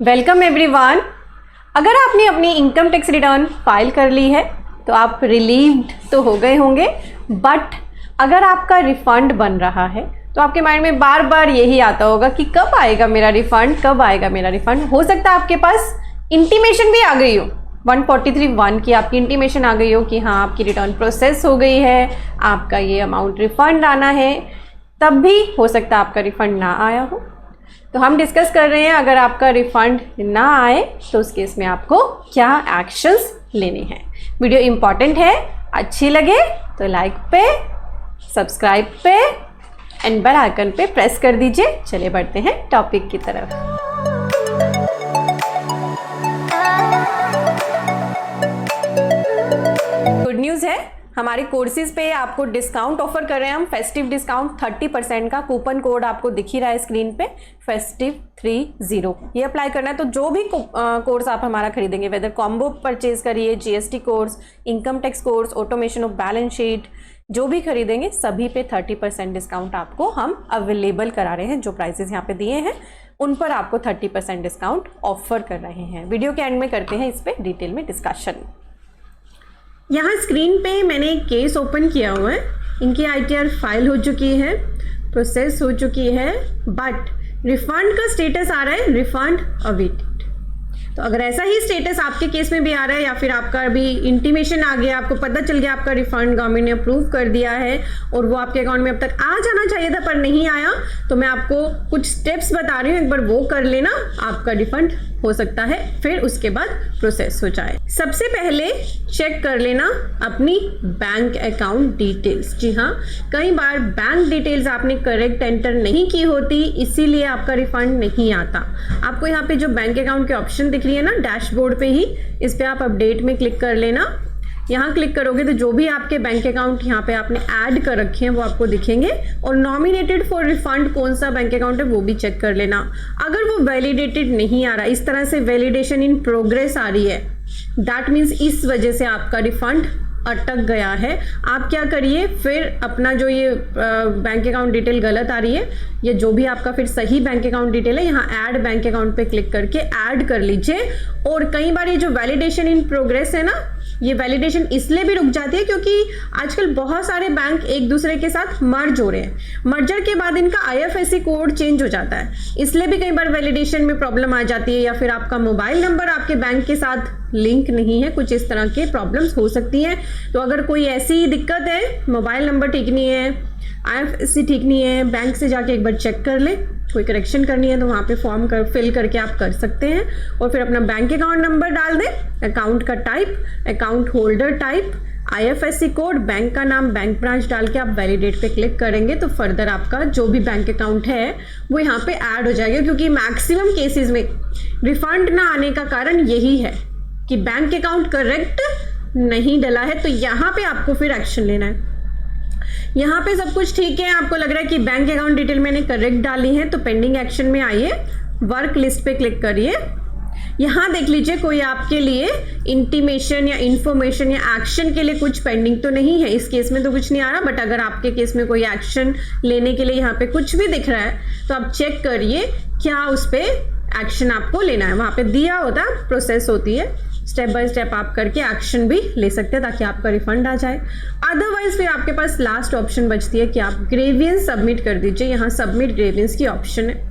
Welcome everyone. अगर आपने अपनी इनकम टैक्स रिटर्न फाइल कर ली है तो आप रिलीव्ड तो हो गए होंगे, बट अगर आपका रिफ़ंड बन रहा है तो आपके माइंड में बार बार यही आता होगा कि कब आएगा मेरा रिफ़ंड, कब आएगा मेरा रिफ़ंड। हो सकता है आपके पास इंटीमेशन भी आ गई हो, 143(1) की आपकी इंटीमेशन आ गई हो कि हाँ आपकी रिटर्न प्रोसेस हो गई है, आपका ये अमाउंट रिफ़ंड आना है, तब भी हो सकता है आपका रिफ़ंड ना आया हो। तो हम डिस्कस कर रहे हैं अगर आपका रिफ़ंड ना आए तो उस केस में आपको क्या एक्शंस लेने हैं। वीडियो इम्पॉर्टेंट है, अच्छी लगे तो लाइक पे, सब्सक्राइब पे एंड बेल आइकन पे प्रेस कर दीजिए। चलिए बढ़ते हैं टॉपिक की तरफ। गुड न्यूज़ है, हमारे कोर्सेज पे आपको डिस्काउंट ऑफर कर रहे हैं हम, फेस्टिव डिस्काउंट 30% का। कूपन कोड आपको दिख ही रहा है स्क्रीन पे, festive30 ये अप्लाई करना है। तो जो भी कोर्स आप हमारा खरीदेंगे, वेदर कॉम्बो परचेज करिए, GST course, income tax course, automation of balance sheet, जो भी खरीदेंगे सभी पे 30% डिस्काउंट आपको हम अवेलेबल करा रहे हैं। जो प्राइसेस यहाँ पे दिए हैं उन पर आपको 30% डिस्काउंट ऑफर कर रहे हैं। वीडियो के एंड में करते हैं इस पर डिटेल में डिस्कशन। यहाँ स्क्रीन पे मैंने एक केस ओपन किया हुआ है, इनकी आईटीआर फाइल हो चुकी है, प्रोसेस हो चुकी है, बट रिफंड का स्टेटस आ रहा है रिफंड अवेटेड। तो अगर ऐसा ही स्टेटस आपके केस में भी आ रहा है या फिर आपका अभी इंटीमेशन आ गया, आपको पता चल गया आपका रिफंड गवर्नमेंट ने अप्रूव कर दिया है और वो आपके अकाउंट में अब तक आ जाना चाहिए था पर नहीं आया, तो मैं आपको कुछ स्टेप्स बता रही हूँ, एक बार वो कर लेना, आपका रिफंड हो सकता है फिर उसके बाद प्रोसेस हो जाए। सबसे पहले चेक कर लेना अपनी बैंक अकाउंट डिटेल्स। जी हाँ, कई बार बैंक डिटेल्स आपने करेक्ट एंटर नहीं की होती, इसीलिए आपका रिफंड नहीं आता। आपको यहाँ पे जो बैंक अकाउंट के ऑप्शन दिख रही है ना डैशबोर्ड पे ही, इस पे आप अपडेट में क्लिक कर लेना। यहाँ क्लिक करोगे तो जो भी आपके बैंक अकाउंट यहाँ पे आपने ऐड कर रखे हैं वो आपको दिखेंगे, और नॉमिनेटेड फॉर रिफंड कौन सा बैंक अकाउंट है वो भी चेक कर लेना। अगर वो वैलिडेटेड नहीं आ रहा, इस तरह से वैलिडेशन इन प्रोग्रेस आ रही है, दैट मीन्स इस वजह से आपका रिफंड अटक गया है। आप क्या करिए, फिर अपना जो ये बैंक अकाउंट डिटेल गलत आ रही है या जो भी आपका फिर सही बैंक अकाउंट डिटेल है, यहाँ ऐड बैंक अकाउंट पे क्लिक करके ऐड कर लीजिए। और कई बार ये जो वैलिडेशन इन प्रोग्रेस है ना, ये वैलिडेशन इसलिए भी रुक जाती है क्योंकि आजकल बहुत सारे बैंक एक दूसरे के साथ मर्ज हो रहे हैं। मर्जर के बाद इनका IFSC कोड चेंज हो जाता है, इसलिए भी कई बार वैलिडेशन में प्रॉब्लम आ जाती है, या फिर आपका मोबाइल नंबर आपके बैंक के साथ लिंक नहीं है, कुछ इस तरह के प्रॉब्लम्स हो सकती हैं। तो अगर कोई ऐसी दिक्कत है, मोबाइल नंबर ठीक नहीं है, IFSC ठीक नहीं है, बैंक से जाके एक बार चेक कर ले। कोई करेक्शन करनी है तो वहाँ पे फॉर्म फिल करके आप कर सकते हैं, और फिर अपना बैंक अकाउंट नंबर डाल दें, अकाउंट का type, account holder type, IFSC code, bank का नाम, बैंक ब्रांच डाल के आप वैलिडेट पे क्लिक करेंगे तो फर्दर आपका जो भी बैंक अकाउंट है वो यहाँ पे ऐड हो जाएगा। क्योंकि मैक्सिमम केसेस में रिफंड ना आने का कारण यही है कि बैंक अकाउंट करेक्ट नहीं डला है, तो यहाँ पे आपको फिर एक्शन लेना है। यहाँ पे सब कुछ ठीक है, आपको लग रहा है कि बैंक अकाउंट डिटेल मैंने करेक्ट डाली है, तो पेंडिंग एक्शन में आइए, वर्क लिस्ट पे क्लिक करिए। यहाँ देख लीजिए कोई आपके लिए इंटीमेशन या इंफॉर्मेशन या एक्शन के लिए कुछ पेंडिंग तो नहीं है, इस केस में तो कुछ नहीं आ रहा, बट अगर आपके केस में कोई एक्शन लेने के लिए यहाँ पे कुछ भी दिख रहा है तो आप चेक करिए क्या उस पर एक्शन आपको लेना है। वहाँ पे दिया होता है, प्रोसेस होती है, स्टेप बाय स्टेप आप करके एक्शन भी ले सकते हैं ताकि आपका रिफंड आ जाए। अदरवाइज फिर आपके पास लास्ट ऑप्शन बचती है कि आप ग्रेवियंस सबमिट कर दीजिए। यहाँ सबमिट ग्रेवियंस की ऑप्शन है,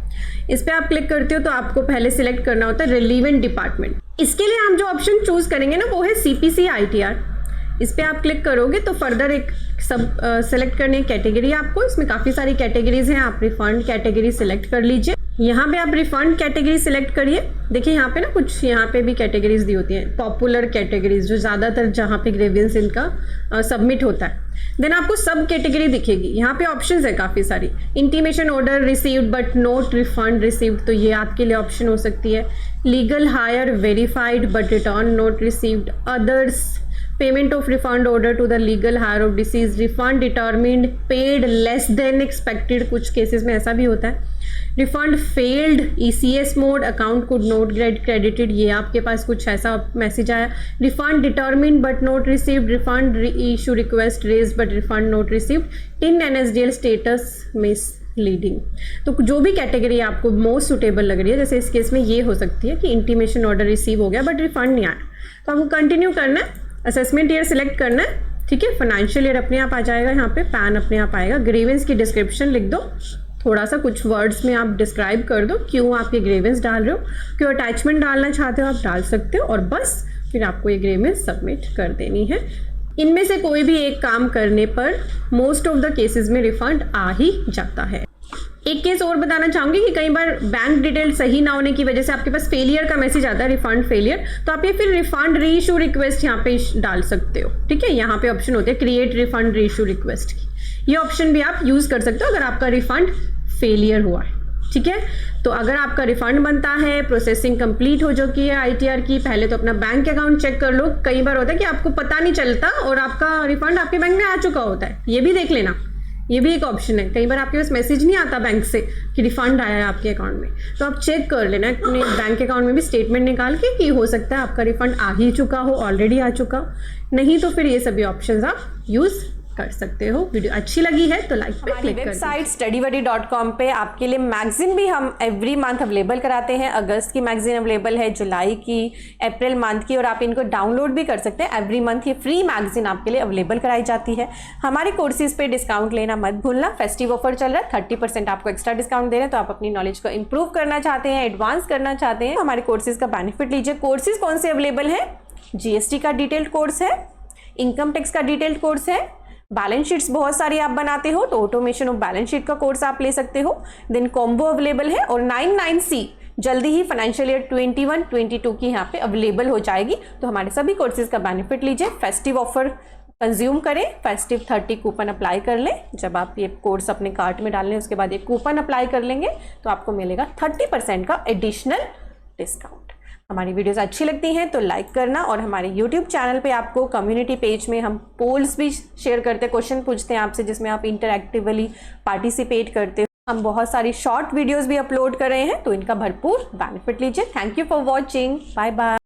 इस पर आप क्लिक करते हो तो आपको पहले सिलेक्ट करना होता है रिलीवेंट डिपार्टमेंट। इसके लिए हम जो ऑप्शन चूज करेंगे ना वो है CPC ITR। इस पर आप क्लिक करोगे तो फर्दर एक सब सेलेक्ट करने की कैटेगरी आपको, इसमें काफ़ी सारी कैटेगरीज हैं, आप रिफंड कैटेगरी सिलेक्ट कर लीजिए। यहाँ पे आप रिफंड कैटेगरी सिलेक्ट करिए। देखिए यहाँ पे ना कुछ यहाँ पे भी कैटेगरीज दी होती हैं, पॉपुलर कैटेगरीज जो ज़्यादातर जहाँ पे ग्रेवियंस इनका सबमिट होता है। देन आपको सब कैटेगरी दिखेगी, यहाँ पे ऑप्शंस है काफ़ी सारी। Intimation order received but not refund received, तो ये आपके लिए ऑप्शन हो सकती है। Legal heir verified but return not received. Others, payment of refund order to the legal heir of deceased, refund determined, paid less than expected, कुछ cases में ऐसा भी होता है। Refund failed, ECS mode, account could not get credited, ये आपके पास कुछ ऐसा मैसेज आया। Refund determined but note received, refund issue request raised but refund not received, in NSDL status misleading. तो जो भी कैटेगरी आपको मोस्ट सुटेबल लग रही है, जैसे इस केस में ये हो सकती है कि इंटीमेशन ऑर्डर रिसीव हो गया बट रिफंड नहीं आया, तो आपको कंटिन्यू करना है, असेसमेंट ईयर सिलेक्ट करना है, ठीक है, फाइनेंशियल ईयर अपने आप आ जाएगा, यहाँ पे पैन अपने आप आएगा, ग्रीवेंस की डिस्क्रिप्शन लिख दो, थोड़ा सा कुछ वर्ड्स में आप डिस्क्राइब कर दो क्यों आप ये ग्रीवेंस डाल रहे हो, क्यों अटैचमेंट डालना चाहते हो आप डाल सकते हो, और बस फिर आपको ये ग्रीवेंस सबमिट कर देनी है। इनमें से कोई भी एक काम करने पर मोस्ट ऑफ द केसेस में रिफंड आ ही जाता है। एक केस और बताना चाहूंगी कि कई बार बैंक डिटेल सही ना होने की वजह से आपके पास फेलियर का मैसेज आता है, रिफंड फेलियर, तो आप ये फिर रिफंड री इशू रिक्वेस्ट यहाँ पे डाल सकते हो, ठीक है। यहाँ पे ऑप्शन होते हैं क्रिएट रिफंड री इशू रिक्वेस्ट की, ये ऑप्शन भी आप यूज कर सकते हो अगर आपका रिफंड फेलियर हुआ है, ठीक है। तो अगर आपका रिफंड बनता है, प्रोसेसिंग कंप्लीट हो चुकी है आईटीआर की, पहले तो अपना बैंक अकाउंट चेक कर लो। कई बार होता है कि आपको पता नहीं चलता और आपका रिफंड आपके बैंक में आ चुका होता है, ये भी देख लेना, ये भी एक ऑप्शन है। कई बार आपके पास मैसेज नहीं आता बैंक से कि रिफंड आया है आपके अकाउंट में, तो आप चेक कर लेना अपने बैंक अकाउंट में भी स्टेटमेंट निकाल के कि हो सकता है आपका रिफंड आ ही चुका हो, ऑलरेडी आ चुका, नहीं तो फिर ये सभी ऑप्शंस आप यूज कर सकते हो। वीडियो अच्छी लगी है तो लाइक पे क्लिक कर वेबसाइट studybuddy.com पे आपके लिए मैगजीन भी हम एवरी मंथ अवेलेबल कराते हैं। अगस्त की मैगजीन अवेलेबल है, जुलाई की, अप्रैल मंथ की, और आप इनको डाउनलोड भी कर सकते हैं। एवरी मंथ ये फ्री मैगजीन आपके लिए अवेलेबल कराई जाती है। हमारे कोर्सेज पे डिस्काउंट लेना मत भूलना, फेस्टिव ऑफर चल रहा है, 30% आपको एक्स्ट्रा डिस्काउंट दे रहे हैं। तो आप अपनी नॉलेज को इंप्रूव करना चाहते हैं, एडवांस करना चाहते हैं, हमारे कोर्सेज का बेनिफिट लीजिए। कोर्सेज कौन से अवेलेबल है? जीएसटी का डिटेल्ड कोर्स है, इनकम टैक्स का डिटेल्ड कोर्स है, बैलेंस शीट्स बहुत सारी आप बनाते हो तो ऑटोमेशन ऑफ बैलेंस शीट का कोर्स आप ले सकते हो, देन कॉम्बो अवेलेबल है, और 99C जल्दी ही फाइनेंशियल ईयर 21-22 की यहाँ पे अवेलेबल हो जाएगी। तो हमारे सभी कोर्सेज का बेनिफिट लीजिए, फेस्टिव ऑफर कंज्यूम करें, फेस्टिव 30 कूपन अप्लाई कर लें। जब आप ये कोर्स अपने कार्ट में डाल लें उसके बाद ये कूपन अप्लाई कर लेंगे तो आपको मिलेगा 30% का एडिशनल डिस्काउंट। हमारी वीडियोस अच्छी लगती हैं तो लाइक करना, और हमारे YouTube चैनल पे आपको कम्युनिटी पेज में हम पोल्स भी शेयर करते हैं, क्वेश्चन पूछते हैं आपसे जिसमें आप इंटरैक्टिवली पार्टिसिपेट करते हो। हम बहुत सारी शॉर्ट वीडियोस भी अपलोड कर रहे हैं तो इनका भरपूर बेनिफिट लीजिए। Thank you for watching, bye bye.